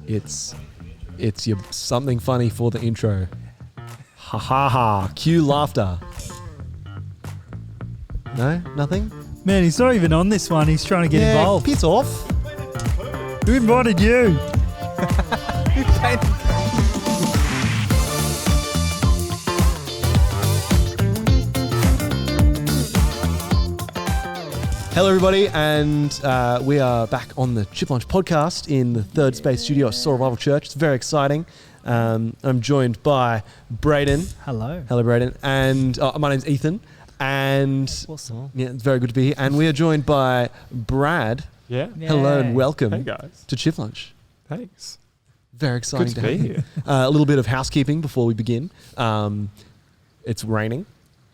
It's your something funny for the intro. Ha ha ha. Cue laughter. No? Nothing? Man, he's not even on this one. He's trying to get involved. Piss off. Who invited you? Hello, everybody, and we are back on the Chip Lunch podcast in the Third Space studio at Soul Revival Church. It's very exciting. I'm joined by Brayden. Hello. Hello, Brayden. And my name's Ethan. And Awesome. yeah, it's very good to be here. And we are joined by Brad. Yeah. Hello and welcome Hey guys. to Chip Lunch. Thanks. Very exciting Good to have be you. here. A little bit of housekeeping before we begin. It's raining.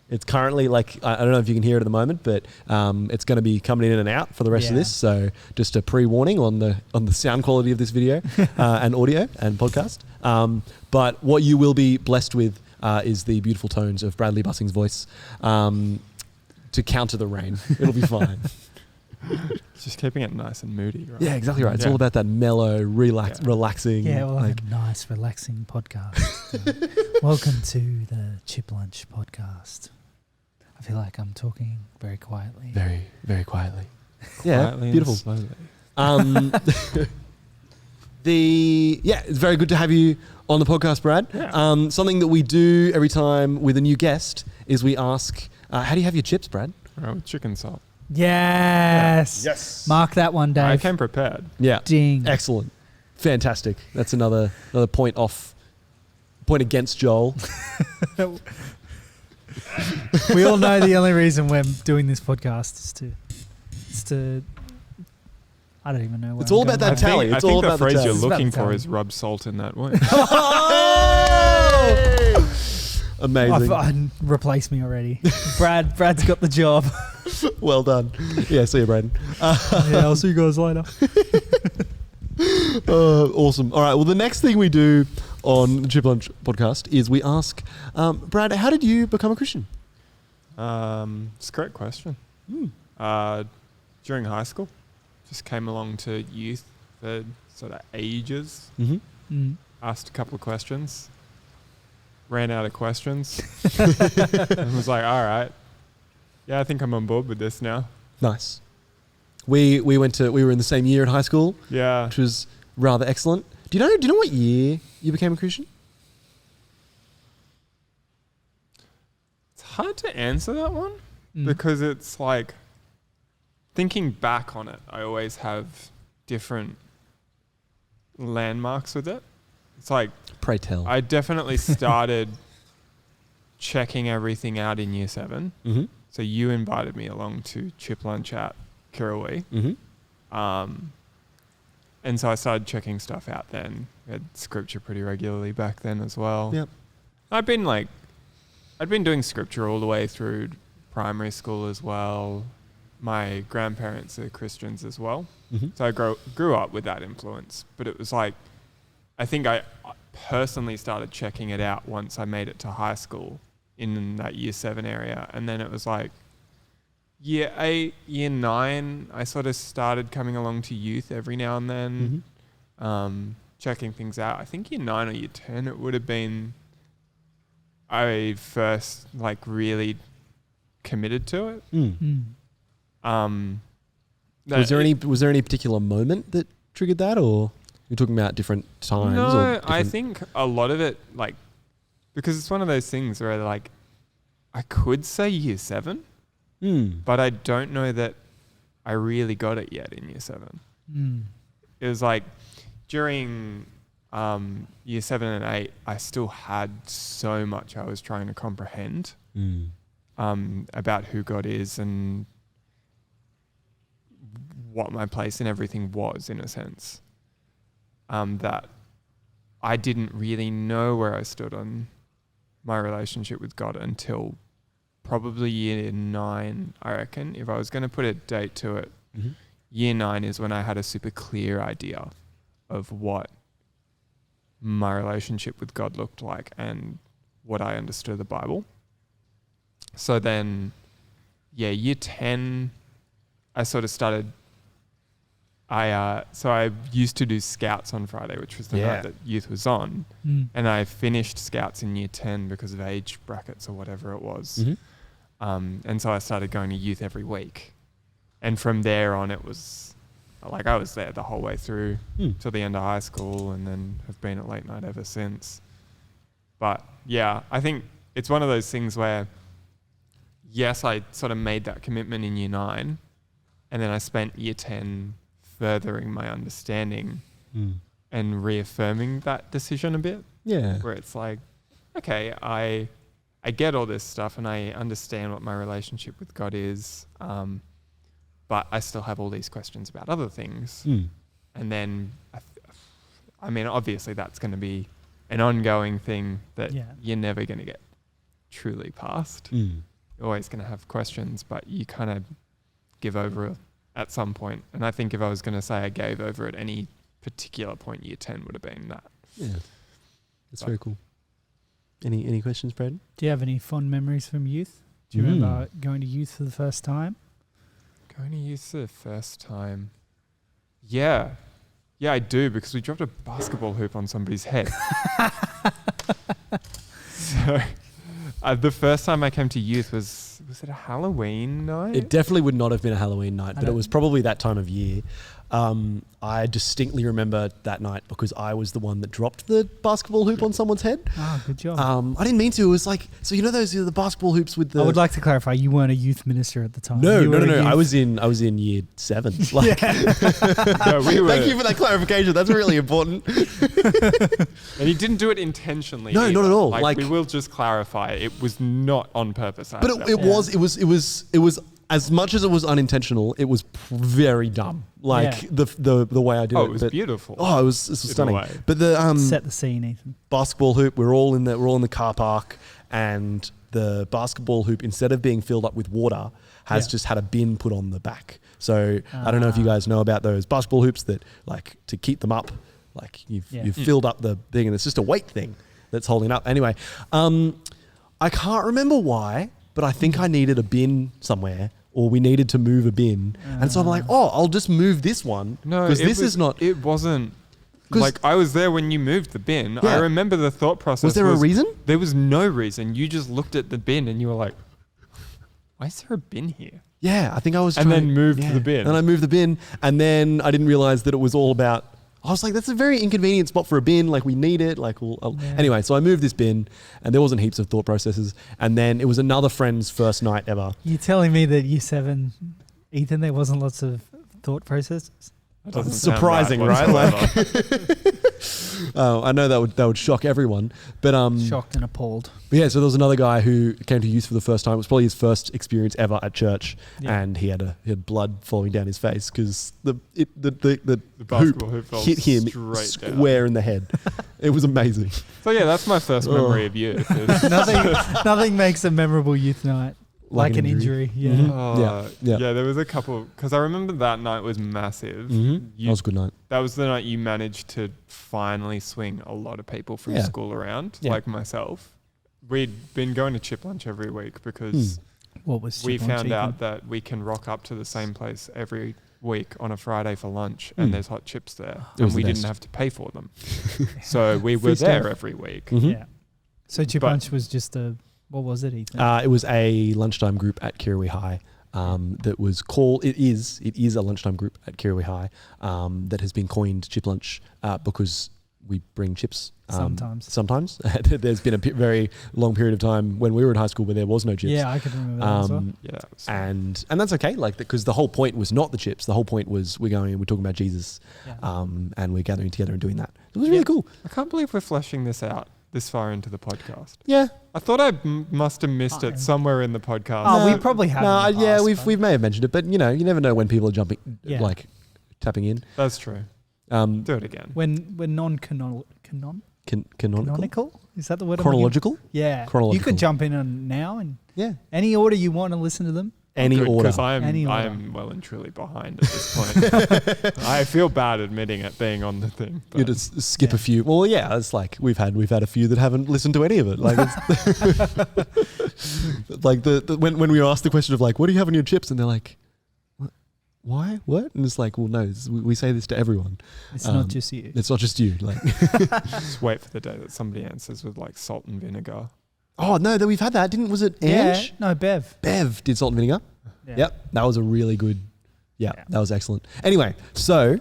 It's currently I don't know if you can hear it at the moment, but it's going to be coming in and out for the rest of this. So just a pre-warning on the sound quality of this video and audio and podcast. But what you will be blessed with is the beautiful tones of Bradley Bussing's voice to counter the rain. It'll be fine. Just keeping it nice and moody, right? Yeah, exactly right. It's all about that mellow, relaxing. Yeah, well, like a nice, relaxing podcast. Welcome to the Chip Lunch podcast. I feel like I'm talking very quietly. Very, very quietly. Quietly beautiful. And slowly. It's very good to have you on the podcast, Brad. Yeah. Something that we do every time with a new guest is we ask, how do you have your chips, Brad? Right, with chicken salt. Yes. Yes. Mark that one, Dave. I came prepared. Yeah. Ding. Excellent. Fantastic. That's another point against Joel. We all know the only reason we're doing this podcast is to I don't even know where It's all about that tally. I It's think all the about the phrase tally. you're It's about looking the for tally. is rub salt in that wound. Amazing. Replace me already. Brad's got the job. Well done. Yeah, see you, Braden. Yeah, I'll see you guys later. Awesome. All right. Well, the next thing we do on the Chip Lunch podcast is we ask, Brad, how did you become a Christian? It's a great question. During high school, just came along to youth for sort of ages. Mm-hmm. Asked a couple of questions. Ran out of questions. And was like, all right. Yeah, I think I'm on board with this now. Nice. We were in the same year at high school, Yeah. which was rather excellent. Do you know what year you became a Christian? It's hard to answer that one Mm. because it's like thinking back on it, I always have different landmarks with it. It's like Pray tell. I definitely started checking everything out in year 7. Mm-hmm. So you invited me along to Chip Lunch at Kirrawee. Mm-hmm. And so I started checking stuff out then. Read scripture pretty regularly back then as well. Yep. I'd been doing scripture all the way through primary school as well. My grandparents are Christians as well. Mm-hmm. So I grew up with that influence. But it was like, I think I personally started checking it out once I made it to high school in that year 7 area. And then it was like, year 8, year 9, I sort of started coming along to youth every now and then, checking things out. I think year 9 or year 10, it would have been I first really committed to it. Was there any particular moment that triggered that, or you're talking about different times? No, I think a lot of it, because it's one of those things where I could say year 7, but I don't know that I really got it yet in year 7. It was during year 7 and 8, I still had so much I was trying to comprehend about who God is and what my place in everything was, in a sense. That I didn't really know where I stood on my relationship with God until probably year 9, I reckon. If I was going to put a date to it, year 9 is when I had a super clear idea of what my relationship with God looked like and what I understood of the Bible. So then, year 10, I sort of started So I used to do Scouts on Friday, which was the night that youth was on. And I finished Scouts in year 10 because of age brackets or whatever it was. And so I started going to youth every week. And from there on, it was like I was there the whole way through till the end of high school, and then have been at late night ever since. But yeah, I think it's one of those things where, yes, I sort of made that commitment in year 9, and then I spent year 10 furthering my understanding and reaffirming that decision a bit. Yeah. Where it's like, okay, I get all this stuff and I understand what my relationship with God is, but I still have all these questions about other things. And then, I mean, obviously that's going to be an ongoing thing that you're never going to get truly past. You're always going to have questions, but you kind of give over at some point. And I think if I was going to say I gave over at any particular point, year 10 would have been that. Yeah. That's very cool. Any questions, Brayden? Do you have any fond memories from youth? Do you remember going to youth for the first time? Going to youth for the first time? Yeah. Yeah, I do, because we dropped a basketball hoop on somebody's head. So the first time I came to youth was it a Halloween night? It definitely would not have been a Halloween night, but it was probably that time of year. I distinctly remember that night because I was the one that dropped the basketball hoop on someone's head. Oh, good job. I didn't mean to. It was like, so you know the basketball hoops with the... I would like to clarify, you weren't a youth minister at the time. No. I was in year 7. Like, No, we were. Thank you for that clarification. That's really important. And he didn't do it intentionally. No, either. not at all. Like, we will just clarify, it was not on purpose. But it was as much as it was unintentional, it was very dumb. Like the way I did it. Oh, it was beautiful. Oh, it was stunning. But the set the scene, Ethan. Basketball hoop, we're all in the car park, and the basketball hoop, instead of being filled up with water, has just had a bin put on the back. So I don't know if you guys know about those basketball hoops that, like, to keep them up, like you've filled up the thing, and it's just a weight thing that's holding it up. Anyway, I can't remember why, but I think I needed a bin somewhere, or we needed to move a bin. And so I'm like, I'll just move this one. No, because this is not... It wasn't... Like, I was there when you moved the bin. Yeah. I remember the thought process. Was there a reason? There was no reason. You just looked at the bin and you were like, why is there a bin here? Yeah, I think I was and then moved the bin. And I moved the bin, and then I didn't realize that it was all about... I was like, that's a very inconvenient spot for a bin. Like, we need it. Like, anyway, so I moved this bin, and there wasn't heaps of thought processes. And then it was another friend's first night ever. You're telling me that year 7, Ethan, there wasn't lots of thought processes? That's surprising, right? Like, I know that would shock everyone, but shocked and appalled. But yeah, so there was another guy who came to youth for the first time. It was probably his first experience ever at church, and he had blood falling down his face because the basketball hoop hit him square in the head. It was amazing. So yeah, that's my first memory of youth. Nothing makes a memorable youth night like an injury. Yeah. Mm-hmm. Yeah, there was a couple, because I remember that night was massive. That was a good night. That was the night you managed to finally swing a lot of people from school around, like myself. We'd been going to chip lunch every week because we found out that we can rock up to the same place every week on a Friday for lunch, and there's hot chips there, and we didn't have to pay for them. So we were there every week. Yeah. So chip lunch was just what was it, Ethan? It was a lunchtime group at Kirrawee High. That was called. It is a lunchtime group at Kirrawee High that has been coined Chip Lunch because we bring chips. Sometimes. There's been a very long period of time when we were in high school where there was no chips. Yeah, I can remember that as well. Yeah, and that's okay. Like, because the whole point was not the chips. The whole point was we're talking about Jesus, and we're gathering together and doing that. It was really cool. I can't believe we're fleshing this out this far into the podcast. Yeah. I thought I must have missed it somewhere in the podcast. Oh, we probably have. We may have mentioned it, but you never know when people are jumping, tapping in. That's true. Do it again. When non-canonical? Is that the word? Chronological? Yeah. Chronological. You could jump in on now and any order you want to listen to them. Any order. Because I'm well and truly behind at this point. I feel bad admitting it being on the thing. You just skip a few. Well, yeah, it's like we've had a few that haven't listened to any of it. Like, it's like when we were asked the question of like, what do you have in your chips? And they're like, why? What? And it's like, well, no, we say this to everyone. It's not just you. It's not just you. Like, Just wait for the day that somebody answers with like salt and vinegar. oh no, that we've had that. Was it Ange? No, Bev. Bev did salt and vinegar. Yeah. Yep, that was a really good. Yeah, Yeah. that was excellent. Anyway, so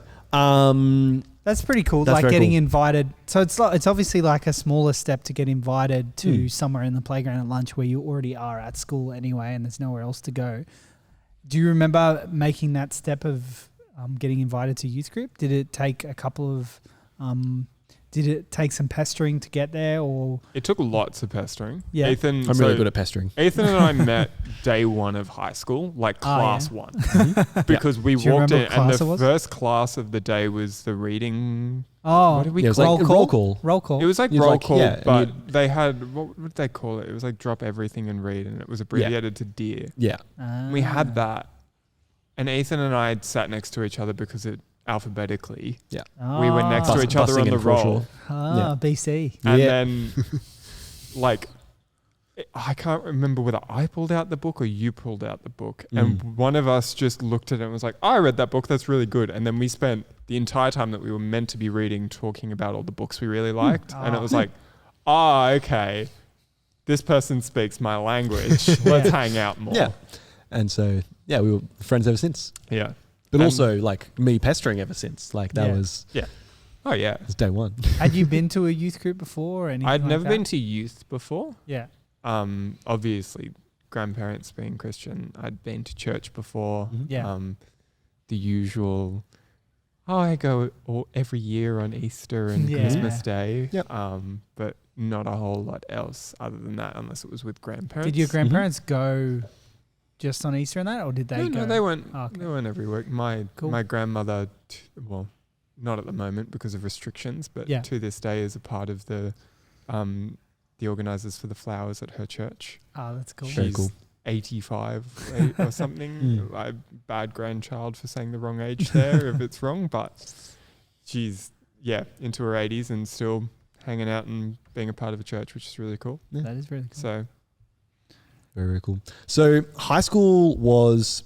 That's pretty cool. That's like very getting cool. invited. So it's obviously like a smaller step to get invited to somewhere in the playground at lunch where you already are at school anyway, and there's nowhere else to go. Do you remember making that step of getting invited to youth group? Did it take a couple of? Did it take some pestering to get there, or It took lots of pestering. Yeah. Ethan, I'm really good at pestering. Ethan and I met day one of high school, like class one, because we Do you walked remember in what and class the it was? first class of the day was the reading. what did we Yeah, it was call like roll roll call? call. Roll call. It was like You'd roll like- call, yeah, and but they had, what did they call it? It was like drop everything and read, and it was abbreviated to DEAR. Yeah, We had that, and Ethan and I had sat next to each other because it alphabetically. We were next to Bus- each other busing on the and foreshore. roll, Yeah. BC. and Yeah. then like I can't remember whether I pulled out the book or you pulled out the book, and one of us just looked at it and was like, I read that book, that's really good. And then we spent the entire time that we were meant to be reading talking about all the books we really liked, and it was like, okay, this person speaks my language, let's hang out more. yeah, and so yeah, we were friends ever since. Yeah. But And- also like me pestering ever since. Like that Yeah. was Oh yeah. day one. Had you been to a youth group before? Or anything I'd like never that? been to youth before. Yeah. Obviously, grandparents being Christian, I'd been to church before. Yeah. The usual. Oh, I go every year on Easter and Yeah. Christmas Day. Yep. But not a whole lot else other than that, unless it was with grandparents. Did your grandparents go just on Easter and that, or did they go? No, they went. Oh, okay. They went every week. My Cool. my grandmother, well, not at the moment because of restrictions, but Yeah. to this day is a part of the organisers for the flowers at her church. Oh, that's cool. Very She's cool. 85 or something. Bad grandchild for saying the wrong age there if it's wrong, but she's into her 80s and still hanging out and being a part of a church, which is really cool. Yeah. That is really cool. So Very, very cool. So high school was,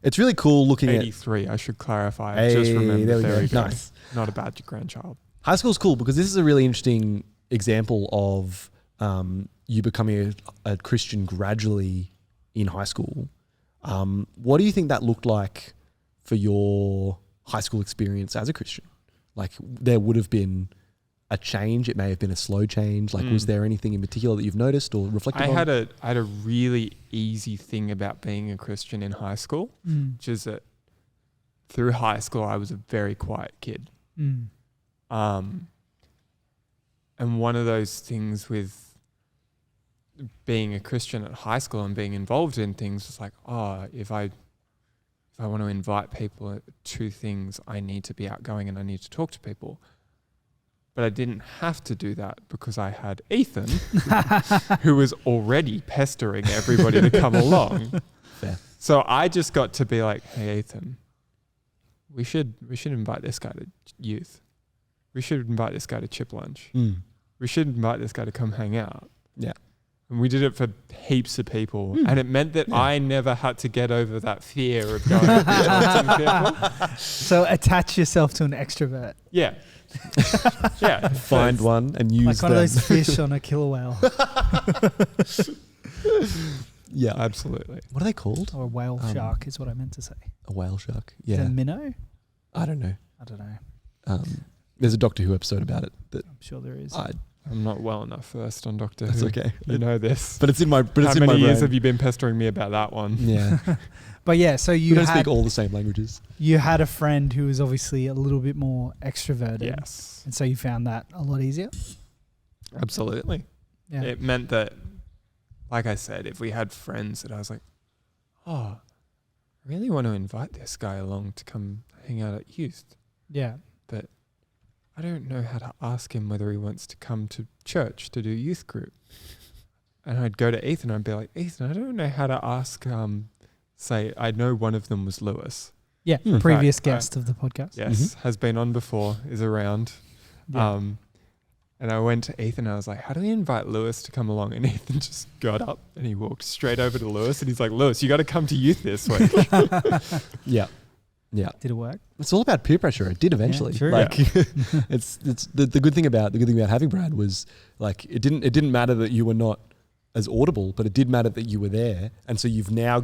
it's really cool looking 83, I should clarify. I at. just remembered. There There we we go. go. Nice. Not a bad grandchild. High school's cool because this is a really interesting example of you becoming a Christian gradually in high school. What do you think that looked like for your high school experience as a Christian? Like there would have been a change. It may have been a slow change. Like was there anything in particular that you've noticed or reflected on? I had a really easy thing about being a Christian in high school, which is that through high school I was a very quiet kid. And one of those things with being a Christian at high school and being involved in things was like, if I want to invite people to things, I need to be outgoing and I need to talk to people. But I didn't have to do that because I had Ethan, who was already pestering everybody to come along. Fair. So I just got to be like, hey, Ethan, we should invite this guy to youth. We should invite this guy to chip lunch. We should invite this guy to come hang out. Yeah. And we did it for heaps of people. And it meant that I never had to get over that fear of going to talk to people. So attach yourself to an extrovert, Yeah. Yeah. Find one and use like one them. of those fish on a killer whale Yeah. Absolutely. What are they called? or a whale shark is what I meant to say. A whale shark. Is it Yeah. a minnow? I don't know. I don't know. There's a Doctor Who episode about it. That I'm sure there is. I'm not well enough versed on Doctor That's Who. okay. You know this. But it's in my. But How it's in many my years brain. have you been pestering me about that one? Yeah. But yeah, so We you don't had speak all the same languages. you had a friend who was obviously a little bit more extroverted. Yes. And so you found that a lot easier. Absolutely. Yeah. It meant that, like I said, if we had friends that I was like, I really want to invite this guy along to come hang out at youth, yeah. but I don't know how to ask him whether he wants to come to church to do youth group. And I'd go to Ethan and I'd be like, Ethan, I don't know how to ask, say, I know one of them was Lewis. Yeah. Hmm. Previous Right. guest of the podcast. Yes, has been on before, is around. Yeah. And I went to Ethan and I was like, how do we invite Lewis to come along? And Ethan just got up and he walked straight over to Lewis and he's like, Lewis, you got to come to youth this week. Yeah. Yeah. Did it work? It's all about peer pressure. It did eventually. true. Like it's the good thing about having Brad was like it didn't matter that you were not as audible, but it did matter that you were there. And so you've now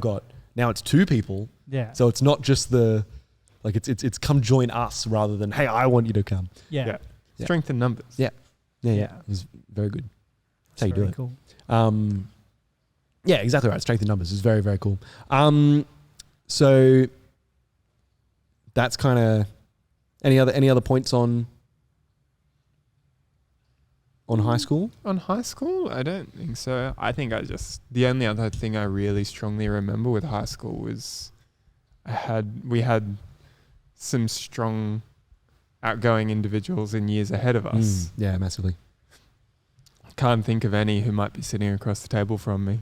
it's 2 people. Yeah. So it's not just it's come join us rather than, hey, I want you to come. Yeah. Strength in numbers. Yeah. Yeah. It was very good. That's how you do very it. cool. Yeah, exactly right. Strength in numbers is very, very cool. So that's kind of any other points on high school? On high school, I don't think so. I think the only other thing I really strongly remember with high school was we had some strong outgoing individuals in years ahead of us. Yeah, massively. Can't think of any who might be sitting across the table from me.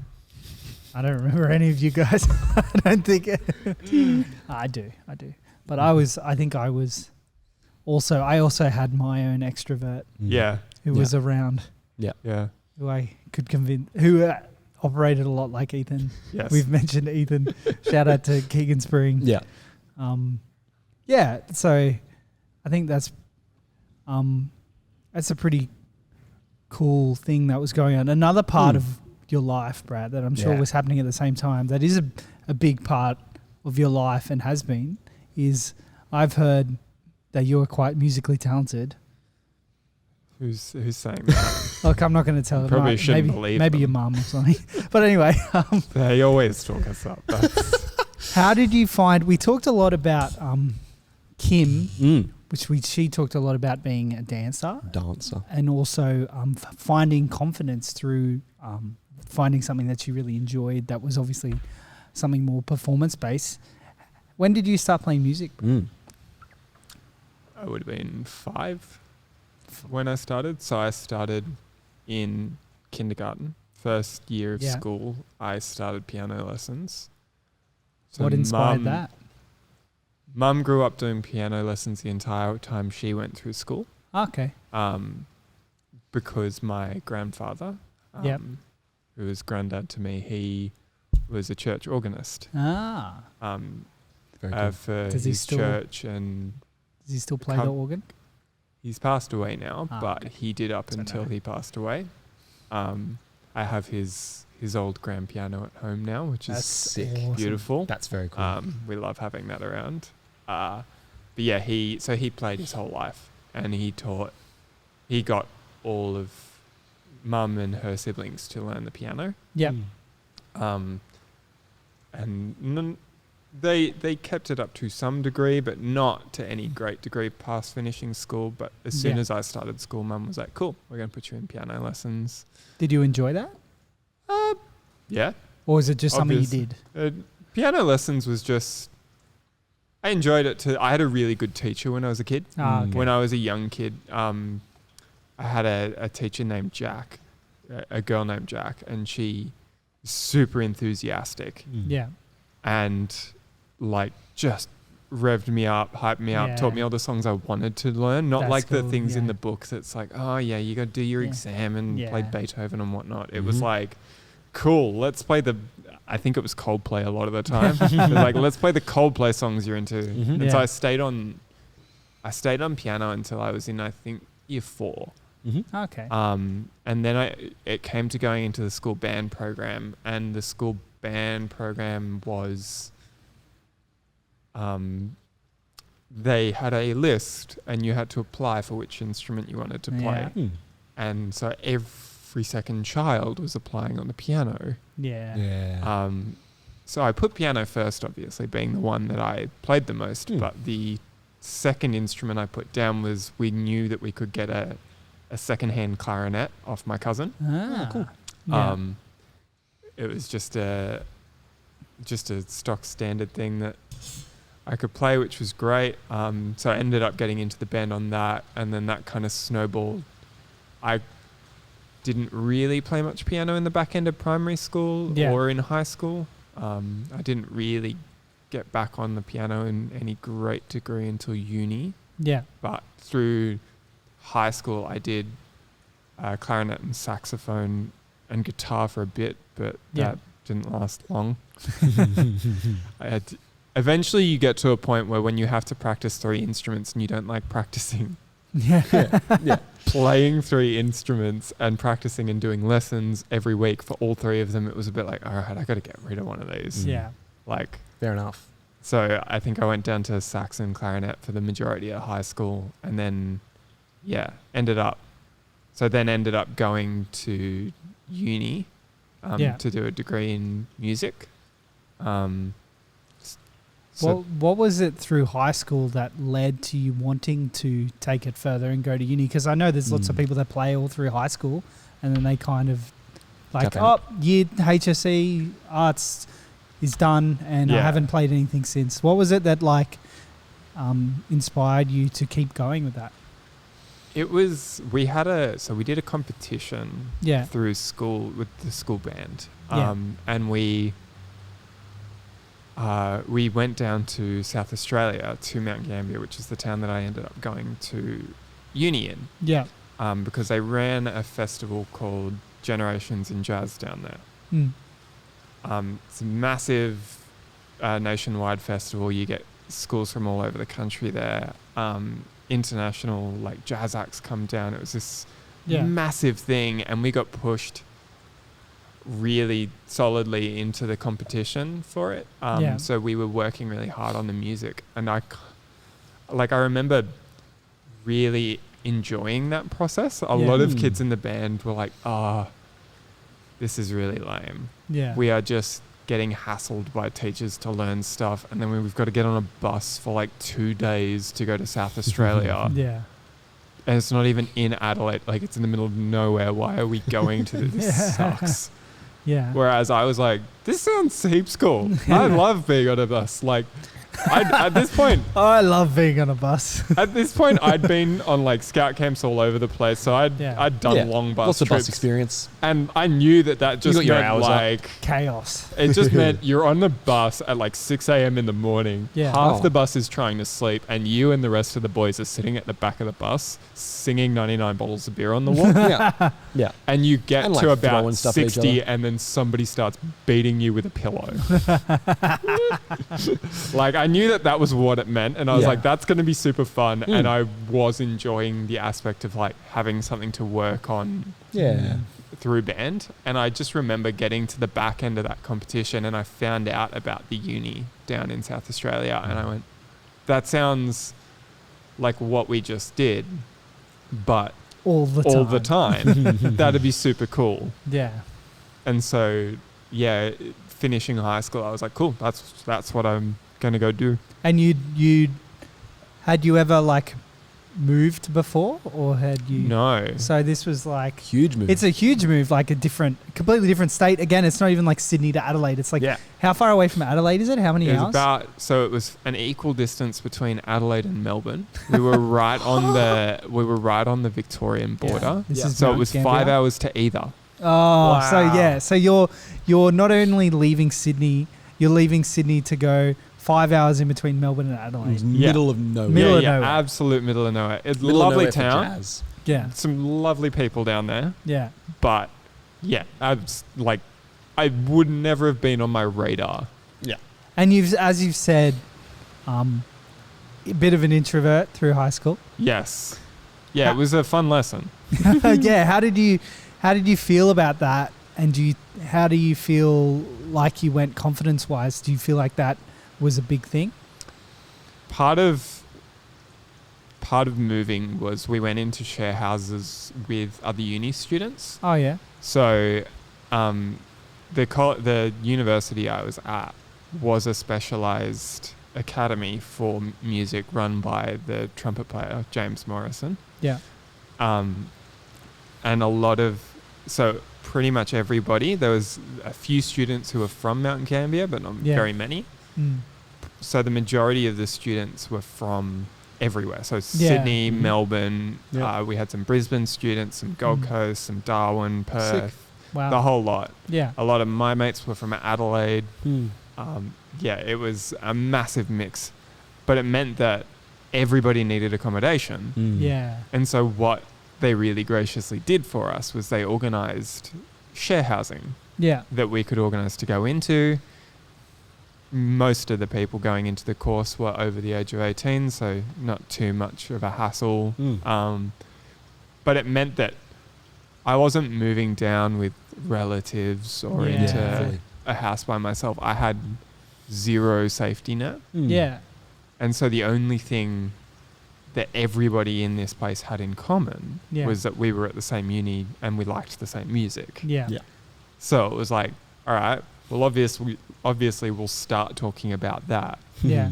I don't remember any of you guys. I don't think. I do. But I also had my own extrovert. Yeah. Who was around. Yeah. Who I could convince, who operated a lot like Ethan. Yes. We've mentioned Ethan. Shout out to Keegan Spring. Yeah. So I think that's a pretty cool thing that was going on. Another part of your life, Brad, that I'm sure was happening at the same time, that is a big part of your life and has been, is I've heard that you're quite musically talented. Who's saying that? Look, I'm not going to tell it. Probably shouldn't believe maybe them. your mum or something. But anyway. They always talk us up. How did you find... We talked a lot about Kim, she talked a lot about being a dancer. And also finding confidence through finding something that you really enjoyed that was obviously something more performance-based. When did you start playing music? I would have been 5 when I started. So I started in kindergarten. First year of school, I started piano lessons. So what inspired that? Mum grew up doing piano lessons the entire time she went through school. Okay. Because my grandfather, who was granddad to me, he was a church organist. Very cool. For his church. And does he still play the organ? He's passed away now, but he did up until he passed away. I have his old grand piano at home now, which is sick, awesome. Beautiful. That's very cool. We love having that around. But yeah, he played his whole life, and he got all of Mum and her siblings to learn the piano. Yeah. And they kept it up to some degree, but not to any great degree past finishing school. But as soon as I started school, Mum was like, "Cool, we're going to put you in piano lessons." Did you enjoy that? Yeah. Or was it just something you did? Piano lessons was just... I enjoyed it too. I had a really good teacher when I was a kid. Okay. When I was a young kid, I had a teacher named Jack, a girl named Jack, and she was super enthusiastic. Yeah. And just revved me up, hyped me up, taught me all the songs I wanted to learn. Not That's the cool, things in the book that's like, oh yeah, you got to do your exam and play Beethoven and whatnot. It was like, cool, let's play I think it was Coldplay a lot of the time. Let's play the Coldplay songs you're into. And so I stayed on piano until I was in, I think, year 4. Okay. And then it came to going into the school band program, and the school band program was, they had a list and you had to apply for which instrument you wanted to play. And so every second child was applying on the piano. So I put piano first, obviously, being the one that I played the most, but the second instrument I put down was, we knew that we could get a second-hand clarinet off my cousin. Cool. It was just a stock standard thing that I could play, which was great. So I ended up getting into the band on that, and then that kind of snowballed. I didn't really play much piano in the back end of primary school or in high school. I didn't really get back on the piano in any great degree until uni. But through high school, I did clarinet and saxophone and guitar for a bit, but that didn't last long. eventually you get to a point where when you have to practice 3 instruments and you don't like practicing, Yeah. playing 3 instruments and practicing and doing lessons every week for all 3 of them, it was a bit like, all right, I got to get rid of one of these. Yeah. Like, Fair enough. so I think I went down to sax and clarinet for the majority of high school, and then, ended up going to uni to do a degree in music. What was it through high school that led to you wanting to take it further and go to uni? Because I know there's lots of people that play all through high school and then they kind of like, year HSC arts is done and I haven't played anything since. What was it that like inspired you to keep going with that? It was, we did a competition through school with the school band. And we went down to South Australia, to Mount Gambier, which is the town that I ended up going to uni in. Yeah. Because they ran a festival called Generations in Jazz down there. It's a massive nationwide festival. You get schools from all over the country there. International like jazz acts come down. It was this massive thing, and we got pushed really solidly into the competition for it. So we were working really hard on the music, and I remember really enjoying that process. A lot of kids in the band were like, this is really lame. We are just getting hassled by teachers to learn stuff, and then we've got to get on a bus for like 2 days to go to South Australia. And it's not even in Adelaide, like it's in the middle of nowhere. Why are we going to this? This sucks. Whereas I was like, this sounds heaps cool. I love being on a bus. Like, at this point, I love being on a bus. At this point, I'd been on like scout camps all over the place, so I'd done long bus Lots of trips. bus experience. And I knew that just meant like chaos. It just meant you're on the bus at like 6 a.m. in the morning. Half the bus is trying to sleep, and you and the rest of the boys are sitting at the back of the bus singing 99 bottles of beer on the wall. And you get and to like about 60, and then somebody starts beating you with a pillow. Like, I knew that was what it meant, and I was like, that's going to be super fun. And I was enjoying the aspect of like having something to work on through band. And I just remember getting to the back end of that competition, and I found out about the uni down in South Australia, and I went, that sounds like what we just did, but all the time. That'd be super cool. And so finishing high school, I was like, cool, that's what I'm gonna go do. And had you ever like moved before, or had you? No. So this was like huge move. It's a huge move, like completely different state. Again, it's not even like Sydney to Adelaide. It's like how far away from Adelaide is it? How many hours? It was an equal distance between Adelaide and Melbourne. We were right on the Victorian border. So it was 5 hours to either. Oh, wow. So you're not only leaving Sydney, you're leaving Sydney to go 5 hours in between Melbourne and Adelaide. Middle of nowhere. Middle of nowhere. Absolute middle of nowhere. It's a lovely town. Yeah. Some lovely people down there. Yeah. But I would never have been on my radar. Yeah. And as you've said, a bit of an introvert through high school. Yes. Yeah, it was a fun lesson. Yeah. How did you feel about that? And how do you feel like you went confidence-wise? Do you feel like that was a big thing? Part of moving was we went into share houses with other uni students. Oh yeah. So, the university I was at was a specialized academy for music run by the trumpet player James Morrison. Yeah. And pretty much everybody. There was a few students who were from Mount Gambier, but not very many. So the majority of the students were from everywhere. So Sydney, Melbourne. We had some Brisbane students, some Gold Coast, some Darwin, Perth. Wow. The whole lot. Yeah. A lot of my mates were from Adelaide. It was a massive mix, but it meant that everybody needed accommodation. Yeah. And so what they really graciously did for us was they organised share housing that we could organise to go into. most of the people going into the course were over the age of 18, so not too much of a hassle. But it meant that I wasn't moving down with relatives or into a house by myself. I had zero safety net. Yeah. And so the only thing that everybody in this place had in common was that we were at the same uni and we liked the same music. Yeah. So it was like, all right, well, obviously we'll start talking about that. Yeah.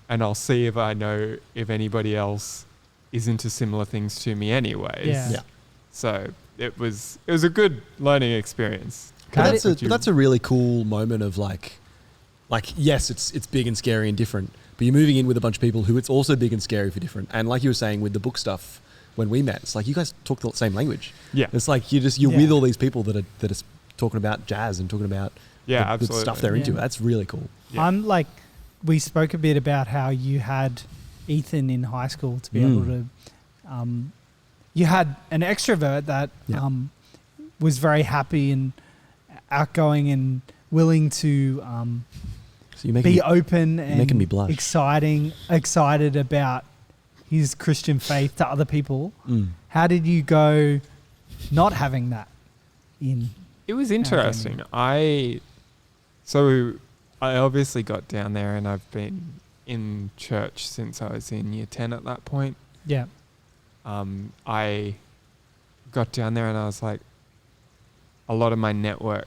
And I'll see if I know if anybody else is into similar things to me anyways. Yeah. So it was a good learning experience. But that's a really cool moment of like yes, it's big and scary and different, but you're moving in with a bunch of people who it's also big and scary for different. And like you were saying with the book stuff, when we met, it's like you guys talk the same language. Yeah, it's like you're with all these people that are talking about jazz and talking about the stuff they're into. That's really cool. Yeah. I'm like, we spoke a bit about how you had Ethan in high school to be able to. You had an extrovert that was very happy and outgoing and willing to be open and making me blush. excited about his Christian faith to other people. How did you go not having that in? It was interesting. I obviously got down there and I've been in church since I was in year 10 at that point. Yeah. I got down there and I was like, a lot of my network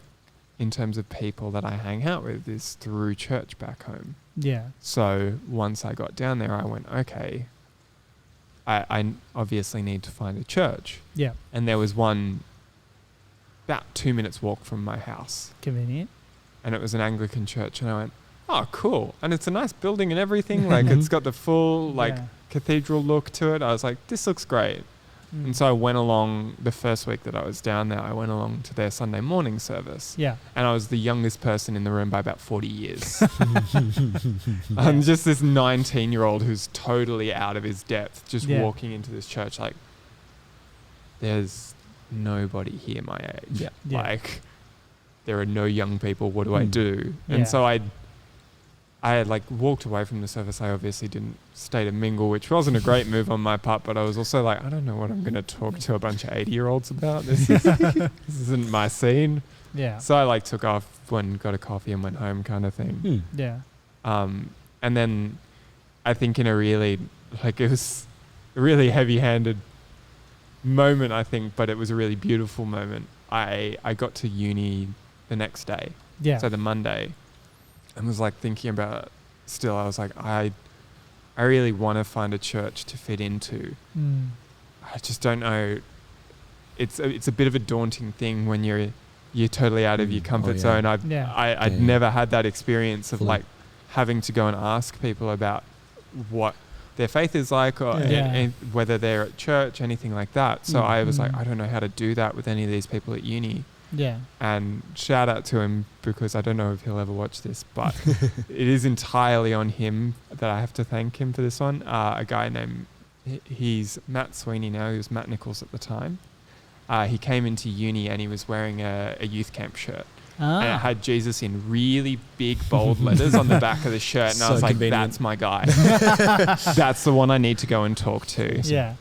in terms of people that I hang out with is through church back home. Yeah. So once I got down there, I went, okay, I obviously need to find a church. Yeah. And there was one about 2 minutes walk from my house. Convenient. And it was an Anglican church. And I went, oh, cool. And it's a nice building and everything. Like it's got the full cathedral look to it. I was like, this looks great. And so I went along the first week that I was down there. I went along to their Sunday morning service. Yeah. And I was the youngest person in the room by about 40 years. I'm just this 19-year-old who's totally out of his depth, just walking into this church like, there's nobody here my age. Yeah. Like, there are no young people. What do I do? And so I had like walked away from the service. I obviously didn't stay to mingle, which wasn't a great move on my part, but I was also like, I don't know what I'm going to talk to a bunch of 80-year-olds about. This isn't my scene. Yeah. So I like took off, got a coffee and went home kind of thing. Yeah. And then I think in a really, like it was a really heavy-handed moment, I think, but it was a really beautiful moment. I got to uni the next day. Yeah. So the Monday. And was like thinking about it still. I was like, I really want to find a church to fit into. I just don't know. It's a bit of a daunting thing when you're totally out of your comfort zone. I'd never had that experience of like having to go and ask people about what their faith is like or and whether they're at church, anything like that. So I was like, I don't know how to do that with any of these people at uni. Yeah. And shout out to him because I don't know if he'll ever watch this, but it is entirely on him that I have to thank him for this one. A guy named, he's Matt Sweeney now, he was Matt Nichols at the time. He came into uni and he was wearing a youth camp shirt. And it had Jesus in really big, bold letters on the back of the shirt. And I was like, that's my guy. That's the one I need to go and talk to. Yeah.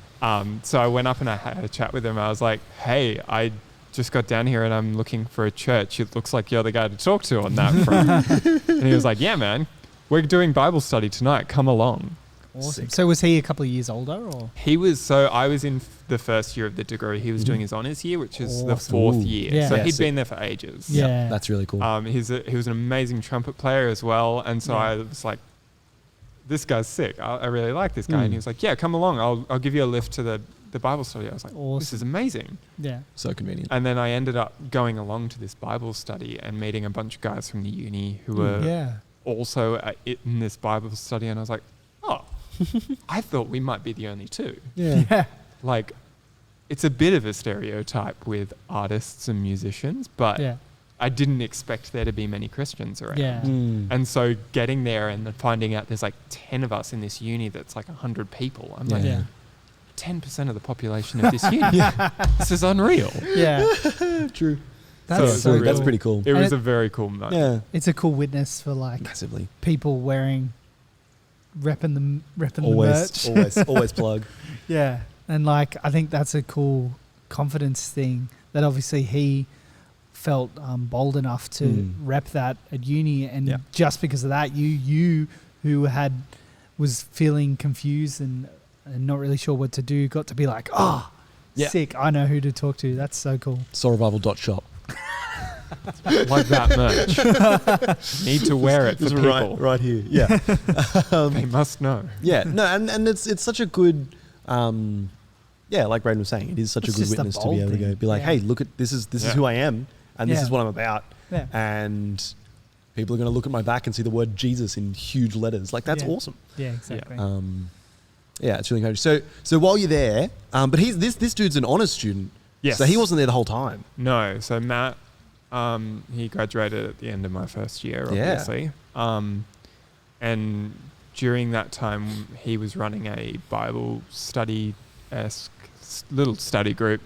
So I went up and I had a chat with him. I was like, hey, I just got down here and I'm looking for a church. It looks like you're the guy to talk to on that front. And he was like, yeah, man, we're doing Bible study tonight. Come along. Awesome. So was he a couple of years older or? He was, so I was in the first year of the degree. He was doing his honours year, which is the fourth year. Yeah. So he'd been there for ages. Yeah. That's really cool. He was an amazing trumpet player as well. And so I was like, this guy's sick. I really like this guy. And he was like, yeah, come along. I'll give you a lift to the Bible study. I was like, this is amazing. Yeah. So convenient. And then I ended up going along to this Bible study and meeting a bunch of guys from the uni who were also in this Bible study. And I was like, oh, I thought we might be the only two. Yeah. Like, it's a bit of a stereotype with artists and musicians, but I didn't expect there to be many Christians around. Yeah. And so getting there and then finding out there's like 10 of us in this uni that's like 100 people. I'm like, 10% of the population of this uni. This is unreal. Yeah. True. That's so that's cool. pretty cool. It And was a very cool moment. Yeah, It's a cool witness for like massively. people repping the Always, merch. always plug. Yeah, and like I think that's a cool confidence thing that obviously he felt bold enough to rep that at uni, and just because of that, you who was feeling confused and not really sure what to do, got to be like, sick, I know who to talk to. That's so cool. Soulrevival.shop. Like that merch. Need to wear it for people. Right here. Yeah. They must know. Yeah. No, and it's such a good, like Brayden was saying, it is such It's a good just a witness to be bold able to go, thing. be like, Yeah. hey, look at this is who I am, and this Yeah. is what I'm about, Yeah. and people are going to look at my back and see the word Jesus in huge letters. Like that's Yeah. awesome. Yeah, exactly. Yeah, it's really encouraging. So while you're there, but this dude's an honours student. Yes. So he wasn't there the whole time. No. So Matt, he graduated at the end of my first year, Yeah. obviously. And during that time, he was running a Bible study-esque little study group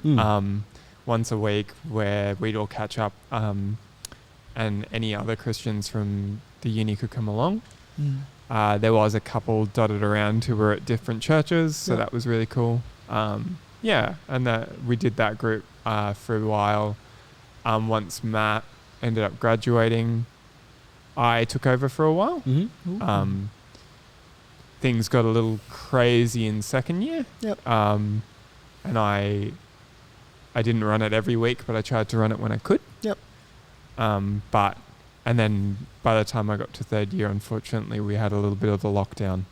once a week where we'd all catch up and any other Christians from the uni could come along. There was a couple dotted around who were at different churches, so that was really cool. And we did that group for a while. Once Matt ended up graduating, I took over for a while. Mm-hmm. Things got a little crazy in second year. Yep. And I didn't run it every week, but I tried to run it when I could. Yep. And then by the time I got to third year, unfortunately, we had a little bit of a lockdown.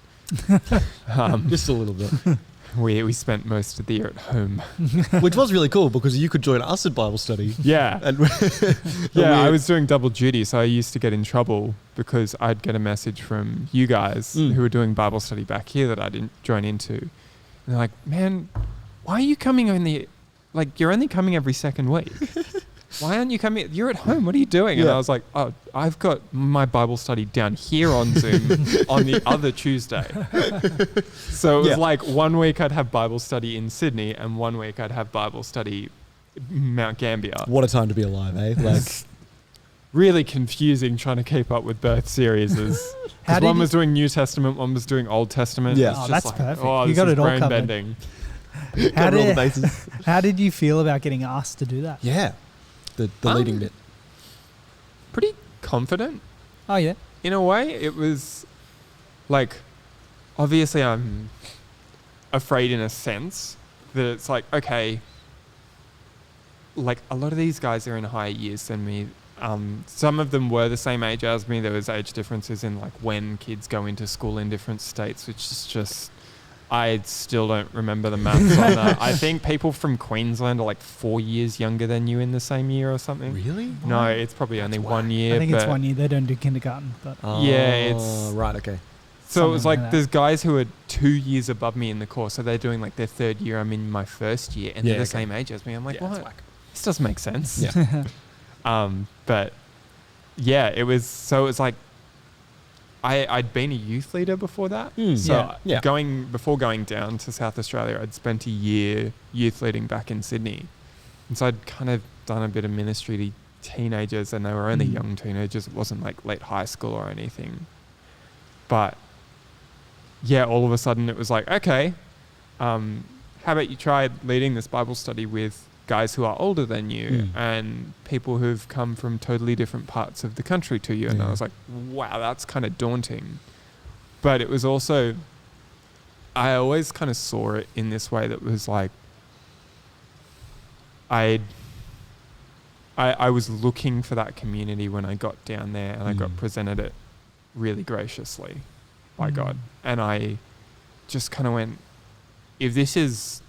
Just a little bit. We spent most of the year at home. Which was really cool because you could join us at Bible study. Yeah. And I was doing double duty, so I used to get in trouble because I'd get a message from you guys who were doing Bible study back here that I didn't join into. And they're like, man, why are you coming you're only coming every second week. Why aren't you coming? You're at home. What are you doing? And I was like, oh, I've got my Bible study down here on Zoom on the other Tuesday. So it was like 1 week I'd have Bible study in Sydney and 1 week I'd have Bible study Mount Gambier. What a time to be alive, eh? Like, really confusing trying to keep up with both series. Because one was doing New Testament, one was doing Old Testament. Yeah. It's just That's like, perfect. Oh, You this got is it all brain covered. bending. cover all the bases. How did you feel about getting asked to do that? Yeah. The leading bit. Pretty confident. Oh, yeah. In a way, it was like, obviously I'm afraid in a sense that it's like, okay, like a lot of these guys are in higher years than me. Some of them were the same age as me. There was age differences in like when kids go into school in different states, which is just, I still don't remember the maths on that. I think people from Queensland are like 4 years younger than you in the same year or something. Really? No, it's probably only 1 year. I think it's 1 year. They don't do kindergarten. But it's right. Okay. So it was something like like there's guys who are 2 years above me in the course, so they're doing like their third year. I'm in my first year, and they're the same age as me. I'm like, that's what? whack. This doesn't make sense. Yeah. But yeah, it was like I'd been a youth leader before that. So before going down to South Australia, I'd spent a year youth leading back in Sydney. And so I'd kind of done a bit of ministry to teenagers, and they were only young teenagers. It wasn't like late high school or anything. But yeah, all of a sudden it was like, okay, how about you try leading this Bible study with guys who are older than you and people who've come from totally different parts of the country to you. And I was like, wow, that's kind of daunting. But it was also, I always kind of saw it in this way that was like, I was looking for that community when I got down there, and I got presented it really graciously by God. And I just kind of went, if this is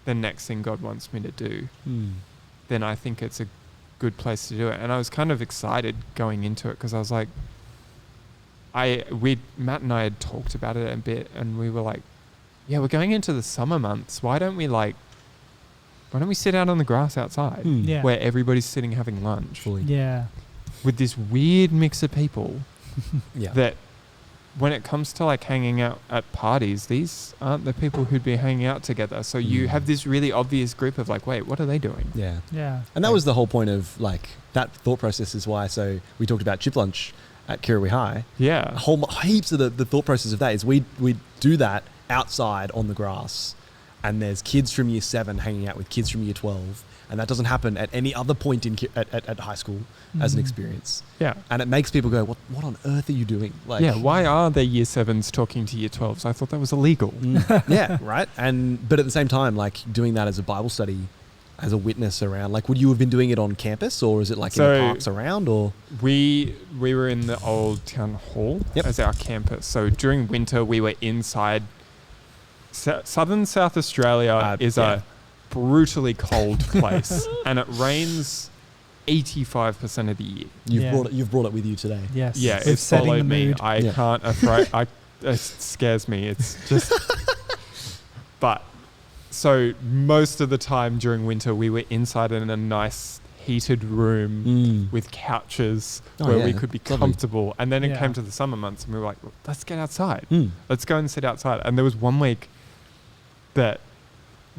the next thing God wants me to do, then I think it's a good place to do it. And I was kind of excited going into it because I was like, Matt and I had talked about it a bit, and we were like, yeah, we're going into the summer months. Why don't we sit out on the grass outside where everybody's sitting having lunch Yeah. with this weird mix of people that when it comes to like hanging out at parties, these aren't the people who'd be hanging out together. So you have this really obvious group of like, wait, what are they doing? Yeah. Yeah. And that was the whole point of like that thought process is why. So we talked about chip lunch at Kirrawee High. Yeah. Heaps of the thought process of that is we do that outside on the grass, and there's kids from year 7 hanging out with kids from year 12, and that doesn't happen at any other point at high school as an experience. Yeah. And it makes people go, what on earth are you doing? Like, Yeah. Why are there year 7s talking to year 12s? I thought that was illegal. Yeah, right. But at the same time, like doing that as a Bible study, as a witness around, like, would you have been doing it on campus, or is it like in the parks around, or? We were in the old town hall as our campus. So during winter, we were inside. Southern South Australia is a brutally cold place, and it rains 85% of the year. You've brought it with you today. Yes. Yeah, It's it's setting followed the me. mood. I can't afraid. It scares me. It's just. But so most of the time during winter, we were inside in a nice heated room with couches where we could be comfortable. And then it came to the summer months, and we were like, well, let's get outside. Let's go and sit outside. And there was one week that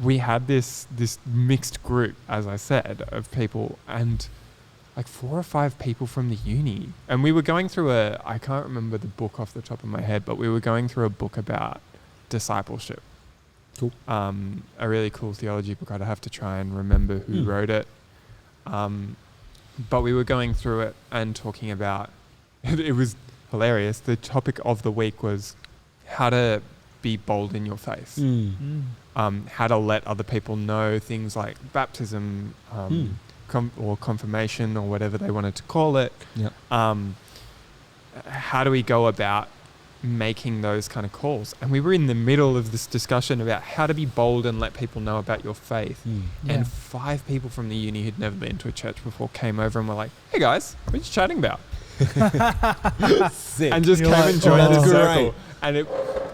we had this mixed group, as I said, of people, and like 4 or 5 people from the uni. And we were going through I can't remember the book off the top of my head, but we were going through a book about discipleship. Cool. A really cool theology book. I'd have to try and remember who wrote it. But we were going through it and talking about, it was hilarious. The topic of the week was how to be bold in your faith. How to let other people know things like baptism, or confirmation, or whatever they wanted to call it. Yep. How do we go about making those kind of calls? And we were in the middle of this discussion about how to be bold and let people know about your faith. And 5 people from the uni who'd never been to a church before came over and were like, hey guys, what are you chatting about? Sick. And just You're came like, and joined oh, the that's circle. great. And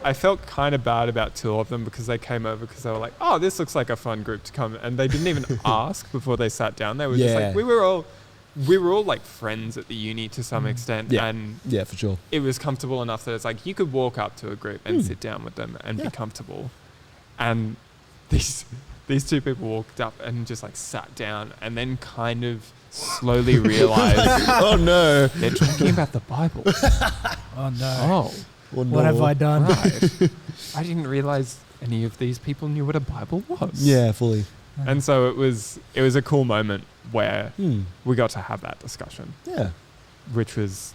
I felt kind of bad about 2 of them because they came over because they were like, oh, this looks like a fun group to come. And they didn't even ask before they sat down. They were just like, we were all like friends at the uni to some extent. Yeah. And Yeah, for sure. it was comfortable enough that it's like you could walk up to a group and sit down with them and be comfortable. And these 2 people walked up and just like sat down and then kind of slowly realized, Oh no. they're talking about the Bible. Oh no. Well, What have I done? Right. I didn't realize any of these people knew what a Bible was. Yeah, fully. And so it was a cool moment where we got to have that discussion. Yeah. Which was,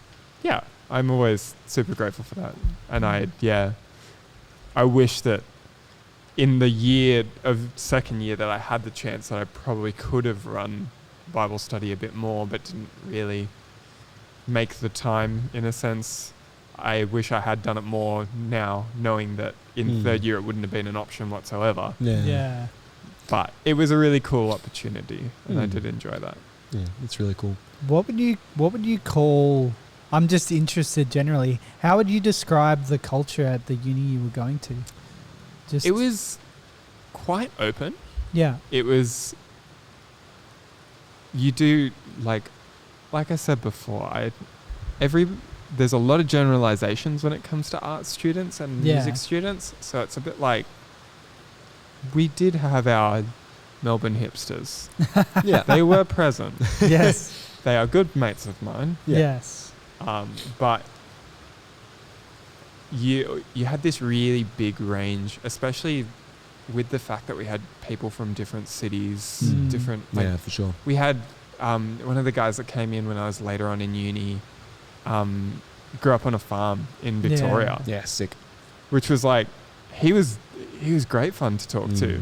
I'm always super grateful for that. And I wish that in the second year that I had the chance, that I probably could have run Bible study a bit more, but didn't really make the time, in a sense. I wish I had done it more now, knowing that in 3rd year it wouldn't have been an option whatsoever. Yeah. But it was a really cool opportunity, and I did enjoy that. Yeah, it's really cool. What would you call? I'm just interested generally. How would you describe the culture at the uni you were going to? It was quite open. Yeah. It was. You do like I said before. There's a lot of generalizations when it comes to art students and music students. So it's a bit like, we did have our Melbourne hipsters. Yeah. They were present. Yes. They are good mates of mine. Yeah. Yes. But you had this really big range, especially with the fact that we had people from different cities, different. Like, Yeah, for sure. we had one of the guys that came in when I was later on in uni. Grew up on a farm in Victoria. Yeah, sick. Which was like, he was great fun to talk to,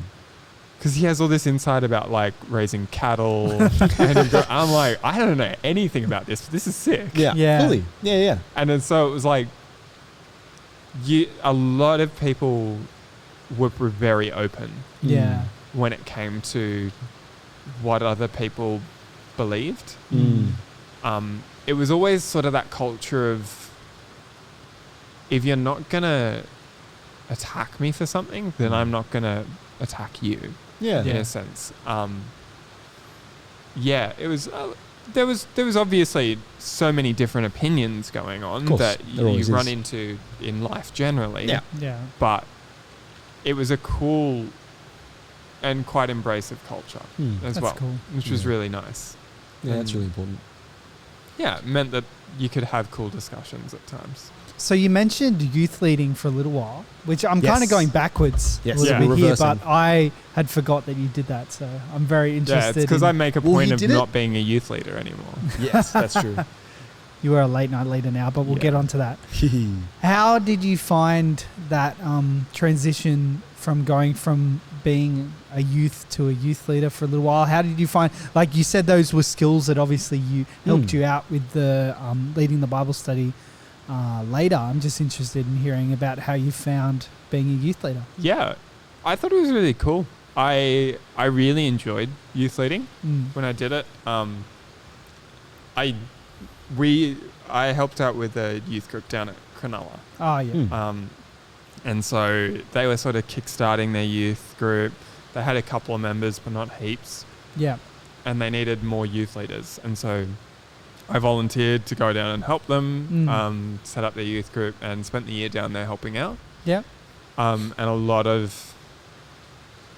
because he has all this insight about like raising cattle. And I'm like, I don't know anything about this, but this is sick. Yeah. Fully. Yeah. And then so it was like, a lot of people were very open. Yeah. When it came to what other people believed. It was always sort of that culture of, if you're not going to attack me for something, then I'm not going to attack you. Yeah. In a sense. It was there was obviously so many different opinions going on that you run into in life generally. Yeah. But it was a cool and quite embracive culture as That's well, cool. which was really nice. Yeah, that's really important. Yeah, it meant that you could have cool discussions at times. So you mentioned youth leading for a little while, which I'm kind of going backwards a little bit here, but I had forgot that you did that, so I'm very interested. Yeah, it's because I make a point of not being a youth leader anymore. Yes, that's true. You are a late night leader now, but we'll get onto that. How did you find that transition from going from being a youth to a youth leader for a little while? How did you find, like you said, those were skills that obviously you helped you out with the leading the Bible study later. I'm just interested in hearing about how you found being a youth leader. Yeah, I thought it was really cool. I really enjoyed youth leading when I did it. I helped out with a youth group down at Cronulla. Oh, yeah. And so they were sort of kickstarting their youth group. They had a couple of members, but not heaps. Yeah. And they needed more youth leaders. And so I volunteered to go down and help them, set up their youth group, and spent the year down there helping out. Yeah. And a lot of,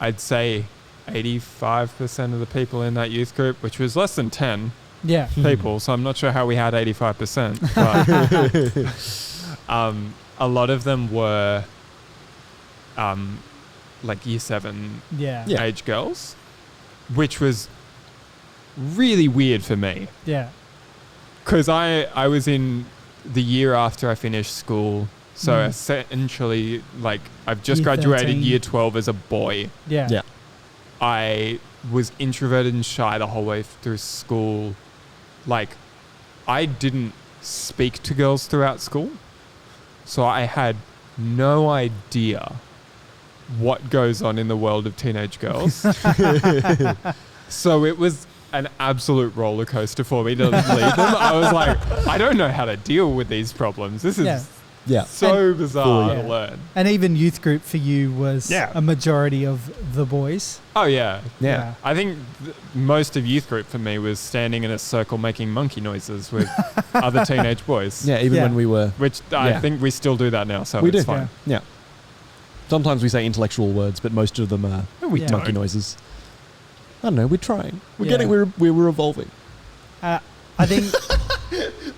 I'd say 85% of the people in that youth group, which was less than 10 people, so I'm not sure how we had 85%, but a lot of them were like year 7 age girls, which was really weird for me. Yeah. Because I was in the year after I finished school, so essentially, like, I've just graduated 13. year 12 as a boy. Yeah. I was introverted and shy the whole way through school. Like, I didn't speak to girls throughout school, so I had no idea what goes on in the world of teenage girls. So it was an absolute roller coaster for me to lead them. I was like, I don't know how to deal with these problems. This is so bizarre to learn. And even youth group for you was a majority of the boys. Oh, yeah. I think most of youth group for me was standing in a circle making monkey noises with other teenage boys. Yeah, even when we were... Which I think we still do that now, so we it's do. fine. Yeah. Sometimes we say intellectual words, but most of them are monkey noises. I don't know, we're trying. We're evolving. I think...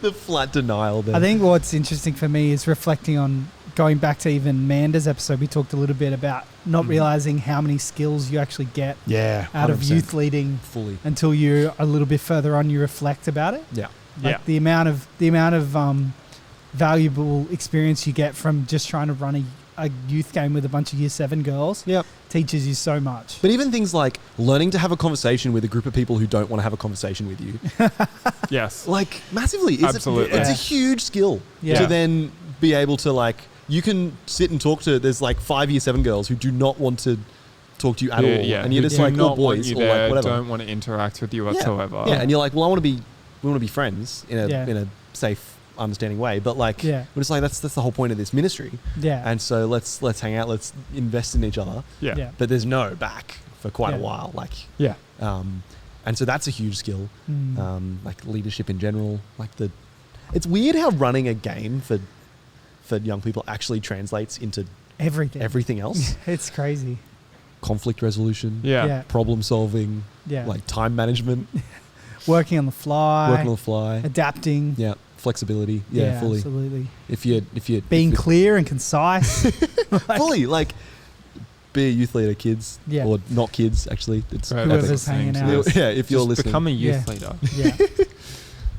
The flat denial there. I think what's interesting for me is reflecting on going back to even Manda's episode. We talked a little bit about not realizing how many skills you actually get out of youth leading fully until you're a little bit further on. You reflect about it. The amount of valuable experience you get from just trying to run a youth game with a bunch of year 7 girls teaches you so much. But even things like learning to have a conversation with a group of people who don't want to have a conversation with you. Yes. Like, massively. Absolutely. It's a huge skill to then be able to, like, you can sit and talk to, there's like 5 year 7 girls who do not want to talk to you at all. Yeah. And you're just like, not boys, want you or there, like whatever. Don't want to interact with you whatsoever. Yeah. And you're like, well, we want to be friends in a safe, understanding way, but like we're just like that's the whole point of this ministry, and so let's hang out, let's invest in each other, but there's no back for quite a while, like and so that's a huge skill, like leadership in general, like it's weird how running a game for young people actually translates into everything else. It's crazy. Conflict resolution, problem solving, like time management, working on the fly, adapting, flexibility, fully. Absolutely. If you being clear and concise, fully, like, be a youth leader, kids, or not kids. Actually, it's whoever's hanging out. Yeah, if you're listening, become a youth leader.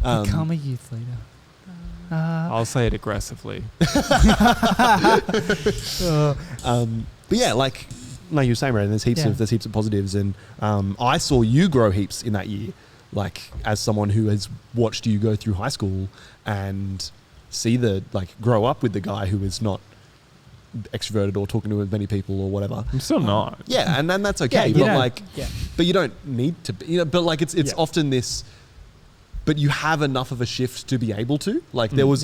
Become a youth leader. I'll say it aggressively. But yeah, like you were saying, Brayden, there's heaps of positives, and I saw you grow heaps in that year. Like, as someone who has watched you go through high school and see grow up with the guy who is not extroverted or talking to as many people or whatever. I'm still not. Yeah, and then that's okay. But you don't need to be, but like it's often this, but you have enough of a shift to be able to. Like there was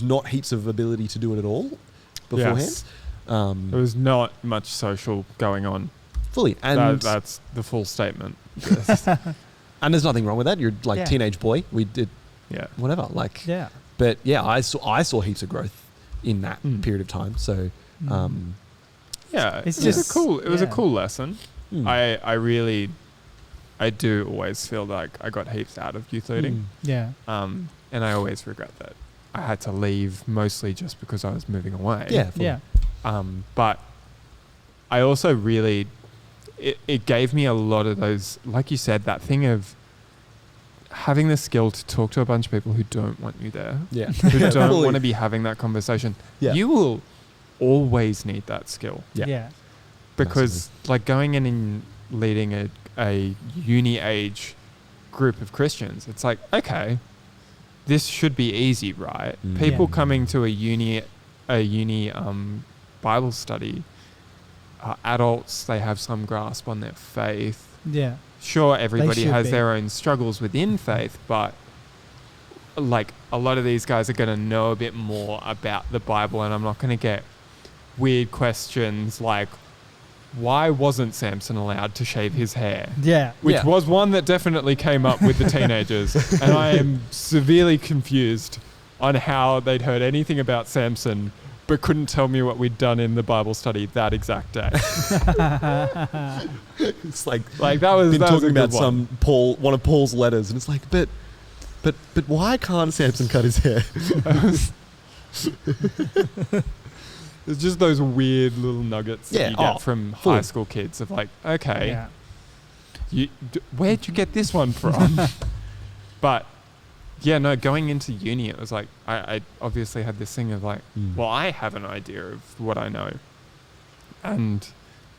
not heaps of ability to do it at all beforehand. Yes. There was not much social going on. Fully. And that's the full statement. And there's nothing wrong with that. You're like Yeah. teenage boy. We did Yeah. whatever. Like, Yeah. but yeah, I saw heaps of growth in that period of time. So, Yeah, It's it was just- a cool. It was a yeah. cool lesson. mm. I do always feel like I got heaps out of youth leading. Yeah. And I always regret that I had to leave, mostly just because I was moving away. Yeah, fully. Yeah. But I also really, it gave me a lot of those, like you said, that thing of having the skill to talk to a bunch of people who don't want you there, Yeah. who Yeah, don't fully. want to be having that conversation. Yeah. You will always need that skill. Yeah. Yeah. Because like going in and leading a uni age group of Christians, it's like, okay, this should be easy, right? Mm. People Yeah. coming to a uni Bible study are adults. They have some grasp on their faith. Yeah. Sure, everybody should has be. their own struggles within faith, but like a lot of these guys are going to know a bit more about the Bible, and I'm not going to get weird questions like, why wasn't Samson allowed to shave his hair? Yeah. Which Yeah. was one that definitely came up with the teenagers. And I am severely confused on how they'd heard anything about Samson but couldn't tell me what we'd done in the Bible study that exact day. It's like Like that was been that was talking a about good one. one of Paul's letters, and it's like, but why can't Samson cut his hair? It's just those weird little nuggets that Yeah, you get oh, from fully. high school kids of like, okay, Yeah. where'd you get this one from? But yeah, no, going into uni, it was like, I obviously had this thing of like, well, I have an idea of what I know. And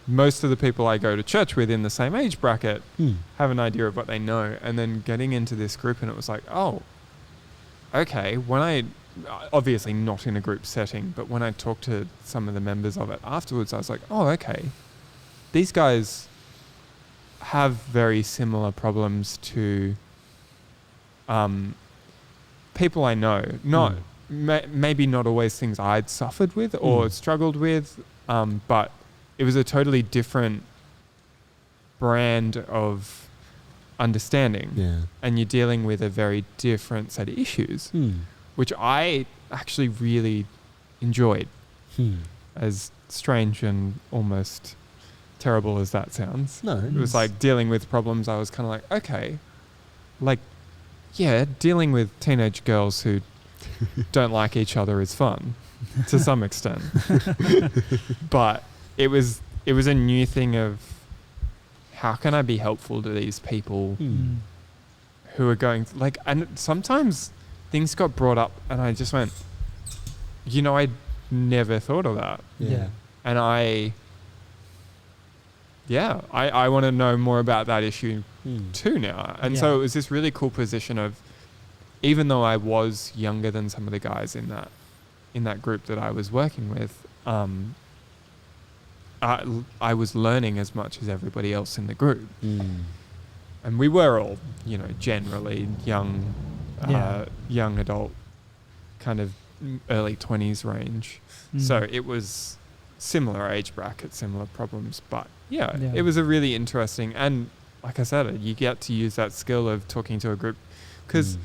most of the people I go to church with in the same age bracket have an idea of what they know. And then getting into this group, and it was like, oh, okay, when I, obviously not in a group setting, but when I talked to some of the members of it afterwards, I was like, oh, okay, these guys have very similar problems to people I know. Not maybe not always things I'd suffered with or struggled with, but it was a totally different brand of understanding. Yeah. And you're dealing with a very different set of issues, which I actually really enjoyed. As strange and almost terrible as that sounds. No. It was like dealing with problems. I was kind of like, okay, like, yeah, dealing with teenage girls who don't like each other is fun to some extent. But it was a new thing of how can I be helpful to these people who are going like, and sometimes things got brought up and I just went, you know, I never thought of that. Yeah. And I want to know more about that issue too now. And so it was this really cool position of, even though I was younger than some of the guys in that group that I was working with, I was learning as much as everybody else in the group. And we were all, you know, generally young adult, kind of early 20s range. So it was similar age bracket, similar problems. But yeah, it was a really interesting, and like I said, you get to use that skill of talking to a group, because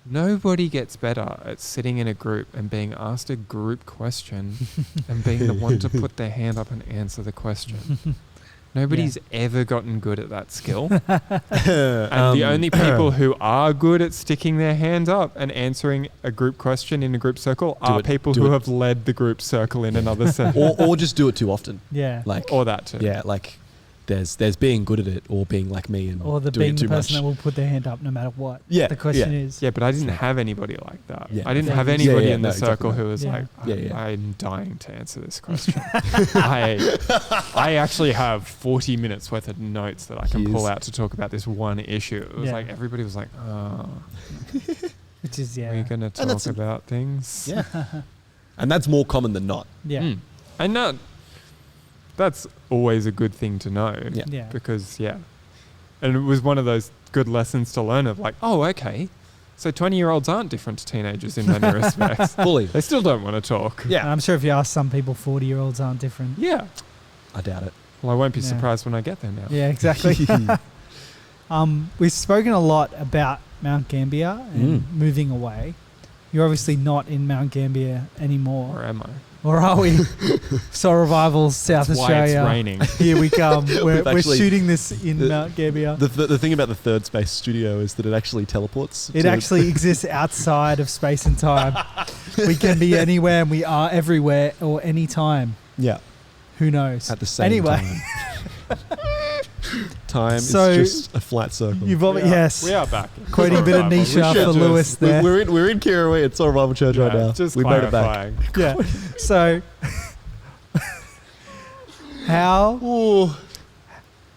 nobody gets better at sitting in a group and being asked a group question and being the one to put their hand up and answer the question. Nobody's ever gotten good at that skill. And the only people who are good at sticking their hand up and answering a group question in a group circle are people who have led the group circle in another setting. or just do it too often. Yeah. Like, Or that too. yeah, like there's being good at it, or being like me and Or doing being it too the person much. that will put their hand up no matter what. Yeah, The question yeah. is. Yeah, but I didn't have anybody like that. Yeah. I didn't Yeah. have Yeah, anybody yeah, in the no, circle exactly. who was Yeah. like, Yeah. I'm dying to answer this question. I actually have 40 minutes worth of notes that I can pull out to talk about this one issue. It was Yeah. like everybody was like, oh, Which is, we're going to talk that's about things. Yeah. And that's more common than not. Yeah. And that's always a good thing to know. Yeah. Yeah. Because, and it was one of those good lessons to learn of like, oh, okay, so 20-year-olds aren't different to teenagers in many respects. Fully. They still don't want to talk. And Yeah. I'm sure if you ask some people, 40-year-olds aren't different. Yeah. I doubt it. Well, I won't be Yeah. surprised when I get there now. Yeah, exactly. We've spoken a lot about Mount Gambier and moving away. You're obviously not in Mount Gambier anymore. Or am I? Or are we? Soul Revivals, South That's Australia. why it's raining. Here we come. We're actually- shooting this in Mount Gambier. The thing about the third space studio is that it actually teleports. It actually exists outside of space and time. We can be anywhere and we are everywhere or anytime. Yeah. Who knows? At the same anyway. time. Time So, is just a flat circle. You've yes. We are back. Quoting a bit of Nisha for Lewis there. We're in Kirawee at Soul Revival Church right now. Just We made it back. clarifying. Yeah. So, how Ooh.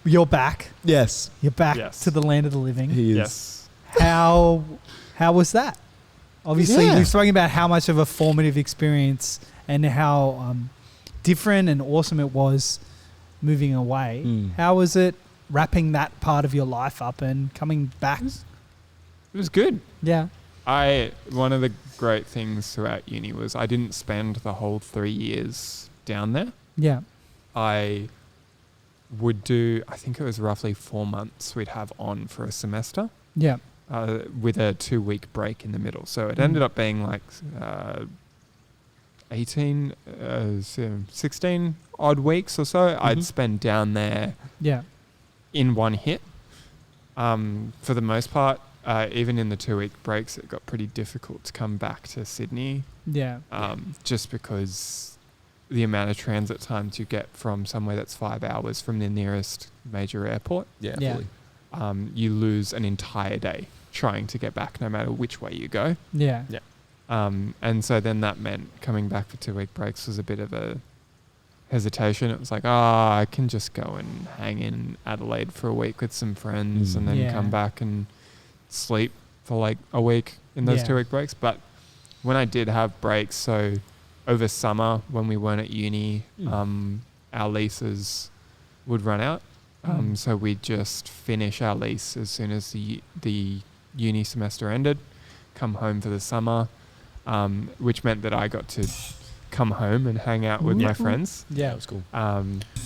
you're back? Yes, You're back Yes. to the land of the living. he is. Yes. How was that? Obviously, Yeah. we've spoken about how much of a formative experience and how different and awesome it was moving away. Mm. How was it wrapping that part of your life up and coming back? It was good. Yeah. One of the great things throughout uni was I didn't spend the whole 3 years down there. Yeah. I would do, I think it was roughly 4 months we'd have on for a semester, Yeah. with a 2-week break in the middle. So it ended up being like 16 odd weeks or so I'd spend down there Yeah. in one hit. For the most part, even in the 2-week breaks, it got pretty difficult to come back to Sydney, Yeah. just because the amount of transit times you get from somewhere that's 5 hours from the nearest major airport, Yeah, Yeah. fully. you lose an entire day trying to get back no matter which way you go. Yeah. And so then that meant coming back for 2-week breaks was a bit of a hesitation. It was like, I can just go and hang in Adelaide for a week with some friends and then Yeah. come back and sleep for like a week in those Yeah. 2-week breaks. But when I did have breaks, so over summer when we weren't at uni, our leases would run out. So we'd just finish our lease as soon as the uni semester ended, come home for the summer, which meant that I got to come home and hang out with my friends, Yeah. That was cool.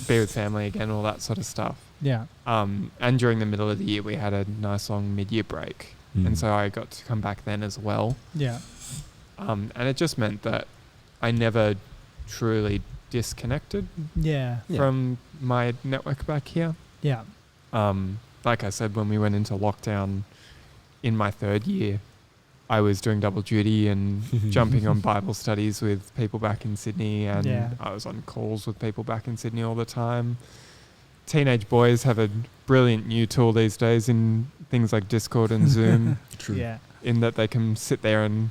be with family again, all that sort of stuff. Yeah. And during the middle of the year, we had a nice long mid-year break. And so I got to come back then as well. Yeah. And it just meant that I never truly disconnected Yeah. from my network back here. Yeah. Like I said, when we went into lockdown in my 3rd year, I was doing double duty and jumping on Bible studies with people back in Sydney, and I was on calls with people back in Sydney all the time. Teenage boys have a brilliant new tool these days in things like Discord and Zoom, True. Yeah. in that they can sit there and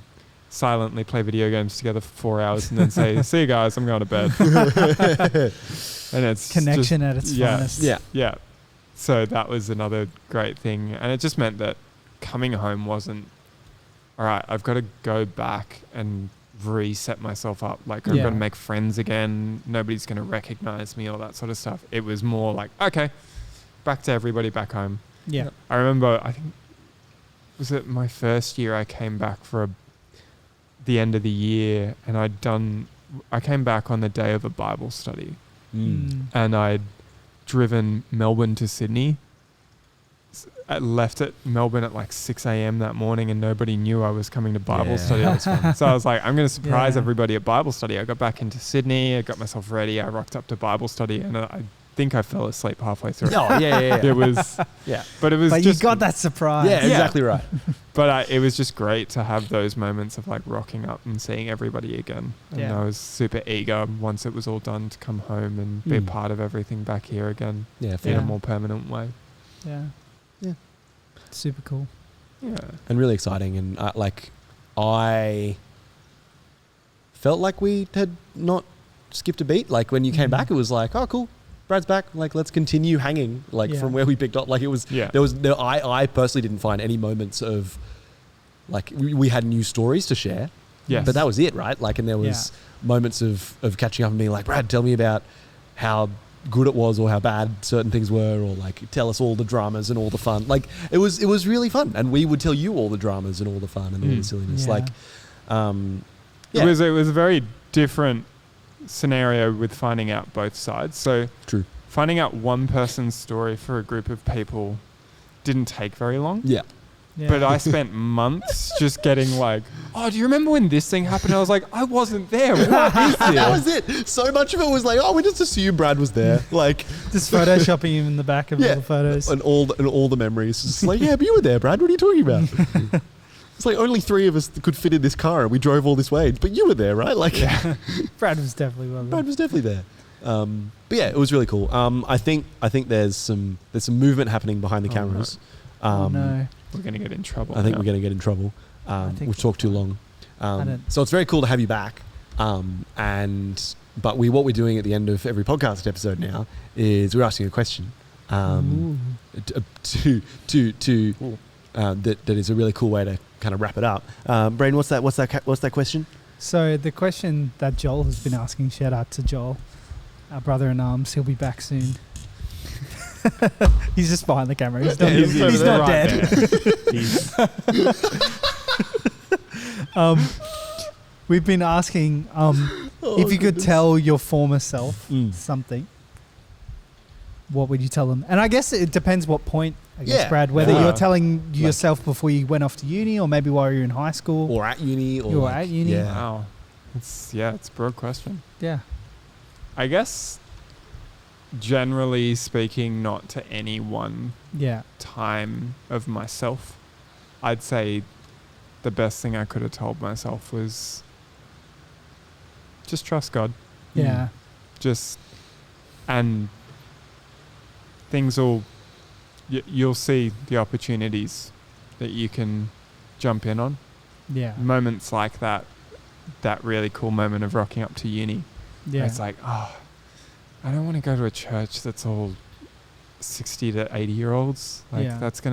silently play video games together for 4 hours and then say, "See you guys, I'm going to bed." And it's Connection just, at its yeah. finest. Yeah. Yeah. So that was another great thing. And it just meant that coming home wasn't, all right, I've got to go back and reset myself up. Like, I've Yeah. got to make friends again. Nobody's going to recognize me, all that sort of stuff. It was more like, okay, back to everybody back home. Yeah. I remember, I think, was it my first year I came back for the end of the year, and I came back on the day of a Bible study, and I'd driven Melbourne to Sydney. I left at Melbourne at like 6 a.m. that morning, and nobody knew I was coming to Bible Yeah. study. That was fun. So I was like, I'm going to surprise Yeah. everybody at Bible study. I got back into Sydney, I got myself ready, I rocked up to Bible study, and I think I fell asleep halfway through. Oh, yeah. It was, Yeah. but it was But just, you got that surprise. Yeah, exactly right. but it was just great to have those moments of like rocking up and seeing everybody again. And Yeah. I was super eager once it was all done to come home and be a Mm. part of everything back here again Yeah, in fair. a more permanent way. Yeah. Yeah. Super cool. Yeah. And really exciting. And I felt like we had not skipped a beat. Like when you came back, it was like, oh, cool. Brad's back. Like, let's continue hanging. Like Yeah. from where we picked up. Like it was. Yeah. There was. No, I personally didn't find any moments of like we had new stories to share. Yes. But that was it, right? Like, and there was moments of catching up and being like, Brad, tell me about how good it was or how bad certain things were, or like tell us all the dramas and all the fun. Like it was really fun, and we would tell you all the dramas and all the fun and all the silliness. Yeah. Like, It was a very different scenario with finding out both sides. So True. finding out one person's story for a group of people didn't take very long. Yeah. Yeah. But I spent months just getting like, oh, do you remember when this thing happened? I was like, I wasn't there. What is this? That was it. So much of it was like, oh, we just assumed Brad was there. Like, just photoshopping him in the back of all the photos. And all the memories. It's like, yeah, but you were there, Brad. What are you talking about? It's like only 3 of us could fit in this car and we drove all this way. But you were there, right? Like, Brad was definitely one of them. Brad was definitely there. But yeah, it was really cool. I think there's some movement happening behind the cameras. No. We're going to get in trouble. I think we're going to get in trouble. We've talked too long. So it's very cool to have you back. What we're doing at the end of every podcast episode now is we're asking a question. That is a really cool way to kind of wrap it up. Brayden, what's that question? So the question that Joel has been asking, shout out to Joel, our brother in arms. He'll be back soon. He's just behind the camera. He's not dead. We've been asking if you could tell your former self something, what would you tell them? And I guess it depends what point, Brad, whether you're telling yourself before you went off to uni or maybe while you're in high school. Or at uni. Yeah. Wow. It's a broad question. Yeah. I guess generally speaking, not to any one time of myself. I'd say the best thing I could have told myself was just trust God. Yeah. And things you'll see the opportunities that you can jump in on. Yeah. Moments like that really cool moment of rocking up to uni. Yeah. It's like, I don't want to go to a church that's all 60 to 80-year-olds. Like that's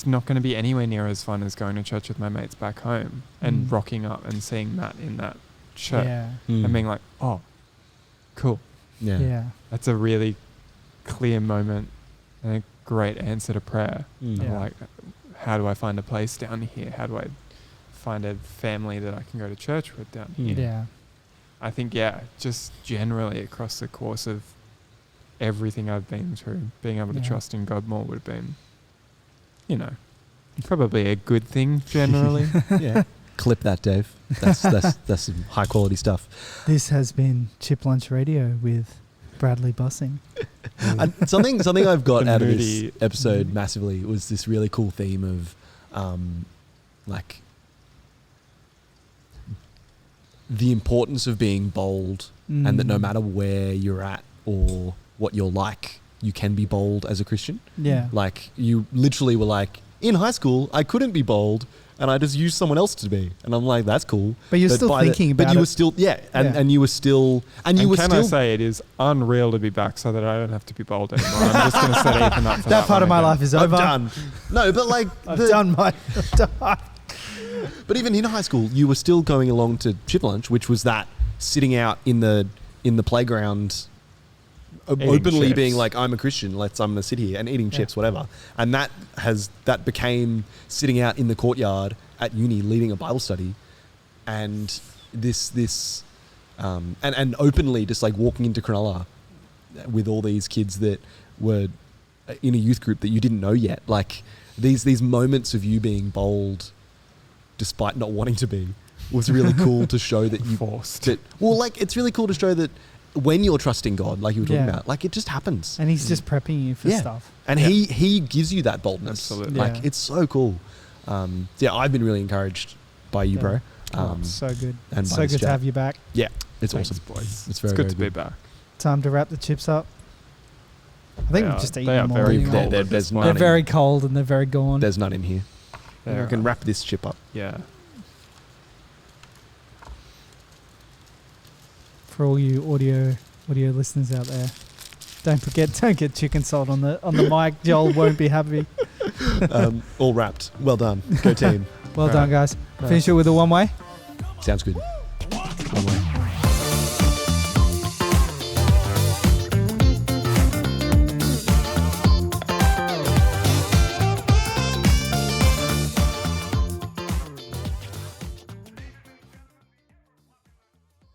not going to be anywhere near as fun as going to church with my mates back home and rocking up and seeing Matt in that shirt and being like, oh, cool. Yeah. That's a really clear moment and a great answer to prayer. Like, how do I find a place down here? How do I find a family that I can go to church with down here? Yeah. I think, just generally across the course of everything I've been through, being able to trust in God more would have been, probably a good thing generally. Yeah. Clip that, Dave. That's some high quality stuff. This has been Chip Lunch Radio with Bradley Bussing. Something I've got out of this episode massively was this really cool theme of the importance of being bold and that no matter where you're at or what you're like, you can be bold as a Christian. Yeah. Like, you literally were like, in high school, I couldn't be bold and I just used someone else to be. And I'm like, that's cool. But you're still thinking about it. But you were still, and you were still, and you were still. Can I say it is unreal to be back so that I don't have to be bold anymore. I'm just going to set Ethan up for that part of my life is over. I'm done. No, but like. I've done my time. But even in high school, you were still going along to Chip Lunch, which was that sitting out in the playground, openly being like, I'm a Christian. I'm going to sit here and eating chips, whatever. And that became sitting out in the courtyard at uni, leading a Bible study, and and openly just like walking into Cronulla with all these kids that were in a youth group that you didn't know yet. Like these moments of you being bold, despite not wanting to be, was really cool to show that you forced. It's really cool to show that when you're trusting God, like you were talking about, like it just happens. And he's just prepping you for stuff. And he gives you that boldness. Absolutely. Like it's so cool. I've been really encouraged by you, bro. So good. And so good to have you back. Yeah, it's Thanks, awesome. Boys. It's very good very to be back. Time to wrap the chips up. I think we've just eaten more. Very anyway. cold. They're very cold and they're very gone. There's none in here. I can wrap this chip up. Yeah. For all you audio listeners out there, don't get chicken salt on the mic. Joel won't be happy. All wrapped. Well done. Go team. Well done, guys. Finish it with a one way. Sounds good. One way.